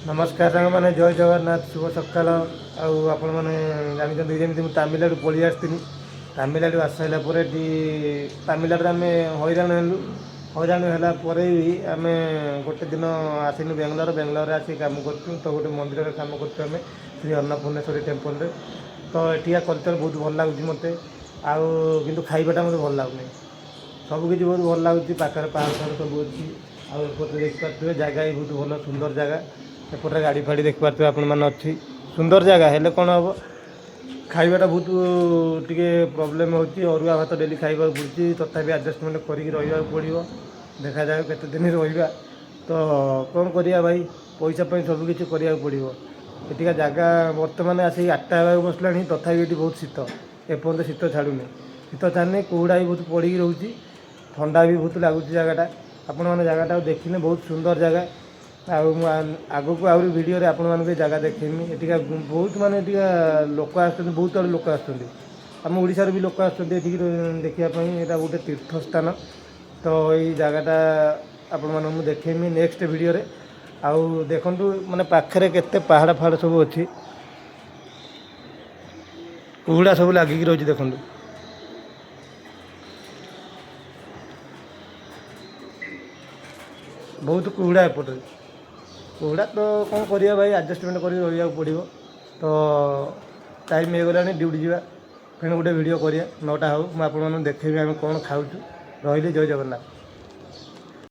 नमस्कार सांग मैंने जय जगन्नाथ शुभ सकाल आपण मैंने जानते जमी तामिलनाडु पलि आसती तामिलनाडु आस सारा तामिलनाडु आम हईराण हेलु हईराण है भी आम गोटे दिन आसनु बेंगलोर आसिक कम कर तो गोटे मंदिर कम कर श्री अन्नपूर्णेश्वरी टेम्पल तो एठिया कल्चर बहुत भल लगुच मत आउ कि खाइबाटा मत भल लगुनि सबकि बहुत भल लगुच पाखे पहाड़ फाड़ सब अच्छी आउटे देखिए जगह भी बहुत भल सुंदर जगह एपटे गाड़ी फाड़ी देखिए आपण मैंने अच्छी सुंदर जगह हेल्ले कौन हम खाइबाटा बहुत टी प्रोब्लेम होरुआ भात डेली खाइबा पड़ी तथापि आडजस्टमेंट करके रहा पड़ो देखा जाए केते दिन रहा तो कौन करिया भाई पैसा सबकि कराया पड़ो एटिका जगह बर्तमान आसिक 8टा होगा बसला तथापि ये बहुत शीत एपर्तंत शीत छाड़ूनी शीत छाड़नी कुहुड़ा भी बहुत पड़ी रोचे ठंडा भी बहुत लगुच जगटा आपण मैंने जगटा देखने बहुत सुंदर जगह आग को आहरी भिडियो आपण मानक जगह देखेमी एटिका बहुत माने लोक बहुत आड़ लोक आम ओडार भी लोक आसटिक देखापी यहाँ गोटे तीर्थस्थान तो ये जगटा आपण मानक देखेमी नेक्स्ट भिडियो आउ देखु माने पाखे केते पहाड़ फाड़ सब अच्छी कुहुड़ा सब लगिक रही देखु बहुत कुहुड़ा एपटे कुहुड़ा तो कौन करिया भाई आडजस्टमेंट कर रहा पड़ो तो टाइम हो गलानी ड्यूटी जावा फिर गोटे वीडियो करिया 9टा हो मुझे देखी आम कौन खाऊँ रही जय जगन्नाथ।